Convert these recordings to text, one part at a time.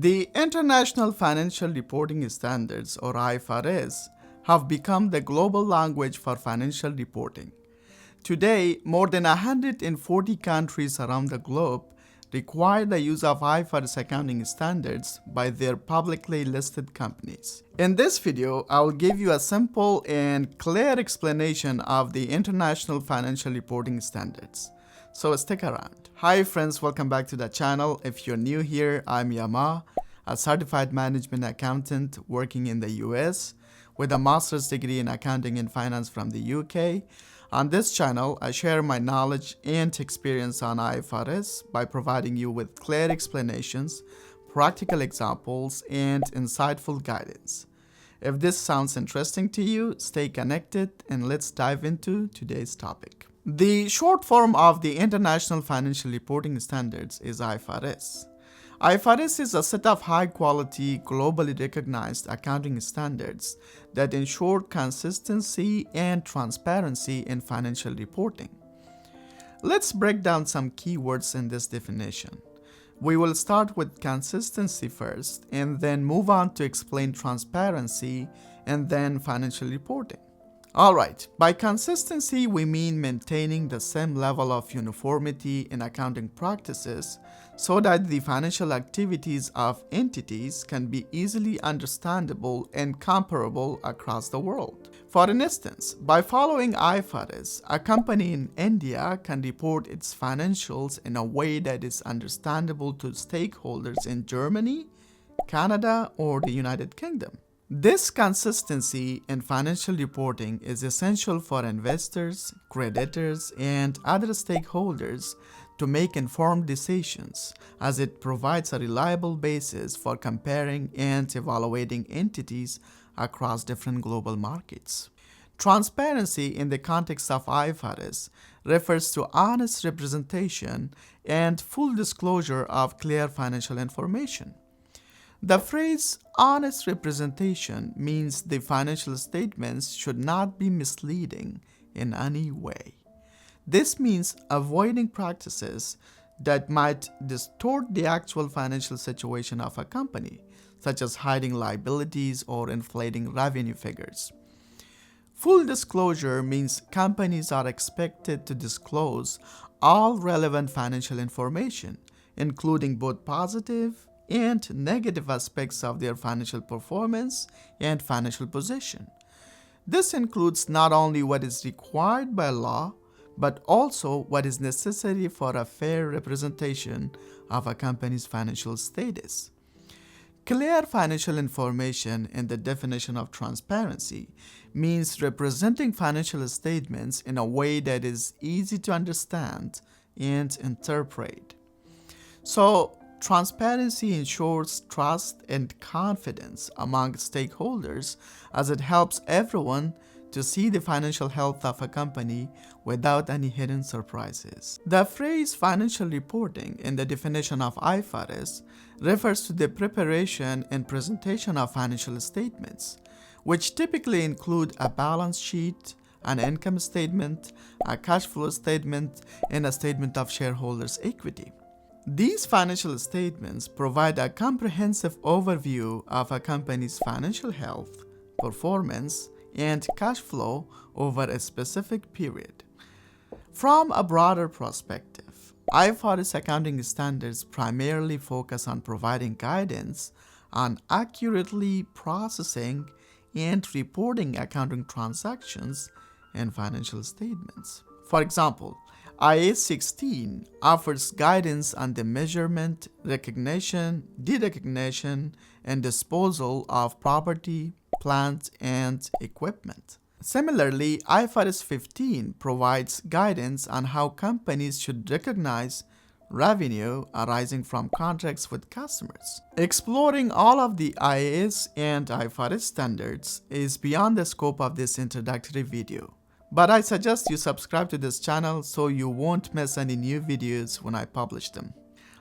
The International Financial Reporting Standards, or IFRS, have become the global language for financial reporting. Today, more than 140 countries around the globe require the use of IFRS accounting standards by their publicly listed companies. In this video, I will give you a simple and clear explanation of the International Financial Reporting Standards. So stick around. Hi friends, welcome back to the channel. If you're new here, I'm Yama, a certified management accountant working in the US with a master's degree in accounting and finance from the UK. On this channel, I share my knowledge and experience on IFRS by providing you with clear explanations, practical examples, and insightful guidance. If this sounds interesting to you, stay connected and let's dive into today's topic. The short form of the International Financial Reporting Standards is IFRS. IFRS is a set of high-quality, globally recognized accounting standards that ensure consistency and transparency in financial reporting. Let's break down some keywords in this definition. We will start with consistency first, and then move on to explain transparency and then financial reporting. Alright, by consistency we mean maintaining the same level of uniformity in accounting practices so that the financial activities of entities can be easily understandable and comparable across the world. For instance, by following IFRS, a company in India can report its financials in a way that is understandable to stakeholders in Germany, Canada, or the United Kingdom. This consistency in financial reporting is essential for investors, creditors, and other stakeholders to make informed decisions, as it provides a reliable basis for comparing and evaluating entities across different global markets. Transparency in the context of IFRS refers to honest representation and full disclosure of clear financial information. The phrase honest representation means the financial statements should not be misleading in any way. This means avoiding practices that might distort the actual financial situation of a company, such as hiding liabilities or inflating revenue figures. Full disclosure means companies are expected to disclose all relevant financial information, including both positive and negative aspects of their financial performance and financial position. This includes not only what is required by law, but also what is necessary for a fair representation of a company's financial status. Clear financial information in the definition of transparency means representing financial statements in a way that is easy to understand and interpret. So, transparency ensures trust and confidence among stakeholders as it helps everyone to see the financial health of a company without any hidden surprises. The phrase financial reporting in the definition of IFRS refers to the preparation and presentation of financial statements, which typically include a balance sheet, an income statement, a cash flow statement, and a statement of shareholders' equity. These financial statements provide a comprehensive overview of a company's financial health, performance, and cash flow over a specific period. From a broader perspective, IFRS accounting standards primarily focus on providing guidance on accurately processing and reporting accounting transactions and financial statements. For example, IAS 16 offers guidance on the measurement, recognition, derecognition, and disposal of property, plant, and equipment. Similarly, IFRS 15 provides guidance on how companies should recognize revenue arising from contracts with customers. Exploring all of the IAS and IFRS standards is beyond the scope of this introductory video. But I suggest you subscribe to this channel so you won't miss any new videos when I publish them.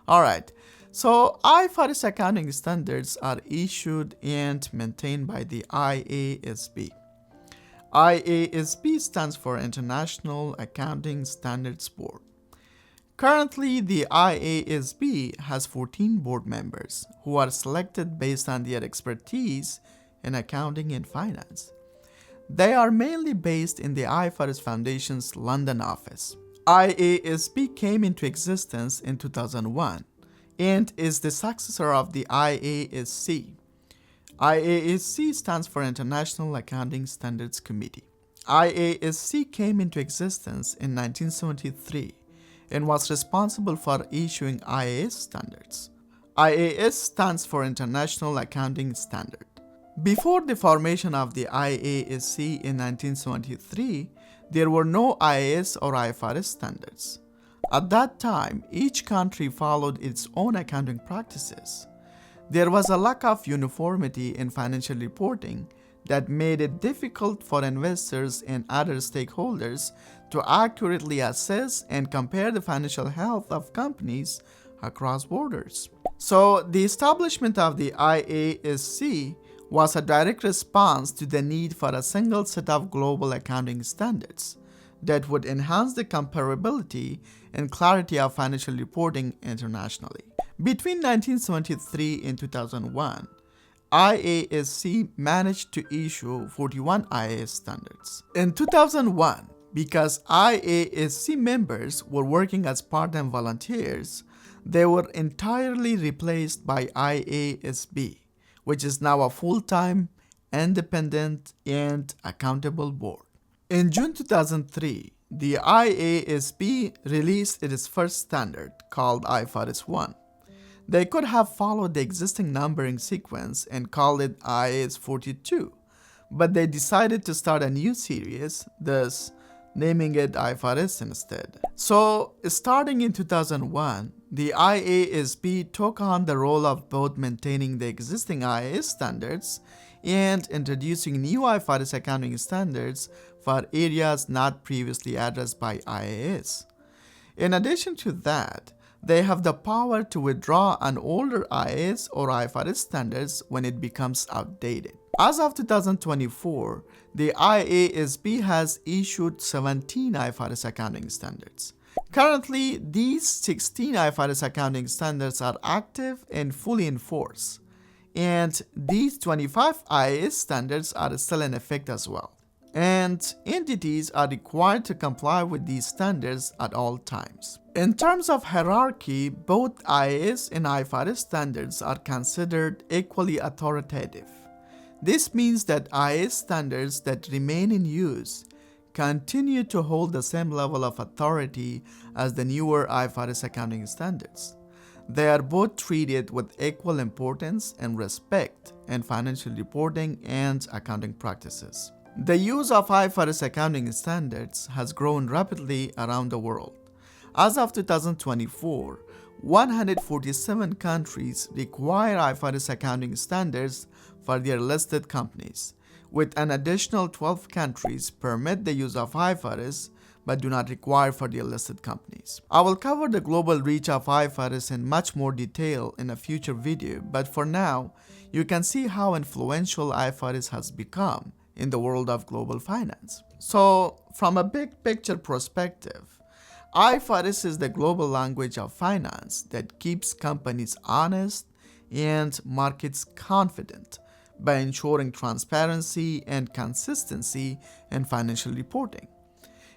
Alright, so IFRS accounting standards are issued and maintained by the IASB. IASB stands for International Accounting Standards Board. Currently, the IASB has 14 board members who are selected based on their expertise in accounting and finance. They are mainly based in the IFRS Foundation's London office. IASB came into existence in 2001 and is the successor of the IASC. IASC stands for International Accounting Standards Committee. IASC came into existence in 1973 and was responsible for issuing IAS standards. IAS stands for International Accounting Standard. Before the formation of the IASC in 1973, there were no IAS or IFRS standards. At that time, each country followed its own accounting practices. There was a lack of uniformity in financial reporting that made it difficult for investors and other stakeholders to accurately assess and compare the financial health of companies across borders. So, the establishment of the IASC was a direct response to the need for a single set of global accounting standards that would enhance the comparability and clarity of financial reporting internationally. Between 1973 and 2001, IASC managed to issue 41 IAS standards. In 2001, because IASC members were working as part-time volunteers, they were entirely replaced by IASB, which is now a full-time, independent, and accountable board. In June 2003, the IASB released its first standard called IFRS 1. They could have followed the existing numbering sequence and called it IAS 42, but they decided to start a new series, thus naming it IFRS instead. So, starting in 2001, the IASB took on the role of both maintaining the existing IAS standards and introducing new IFRS accounting standards for areas not previously addressed by IAS. In addition to that, they have the power to withdraw an older IAS or IFRS standards when it becomes outdated. As of 2024, the IASB has issued 17 IFRS accounting standards. Currently, these 16 IFRS accounting standards are active and fully in force, and these 25 IAS standards are still in effect as well. And entities are required to comply with these standards at all times. In terms of hierarchy, both IAS and IFRS standards are considered equally authoritative. This means that IAS standards that remain in use continue to hold the same level of authority as the newer IFRS accounting standards. They are both treated with equal importance and respect in financial reporting and accounting practices. The use of IFRS accounting standards has grown rapidly around the world. As of 2024, 147 countries require IFRS accounting standards for their listed companies, with an additional 12 countries permit the use of IFRS but do not require for their listed companies. I will cover the global reach of IFRS in much more detail in a future video, but for now, you can see how influential IFRS has become in the world of global finance. So, from a big picture perspective, IFRS is the global language of finance that keeps companies honest and markets confident by ensuring transparency and consistency in financial reporting.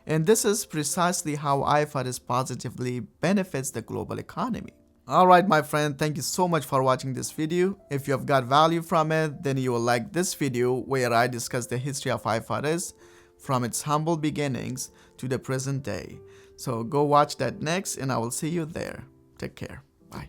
And this is precisely how IFRS positively benefits the global economy. Alright my friend, thank you so much for watching this video. If you have got value from it, then you will like this video where I discuss the history of IFRS from its humble beginnings to the present day. So go watch that next and I will see you there. Take care. Bye.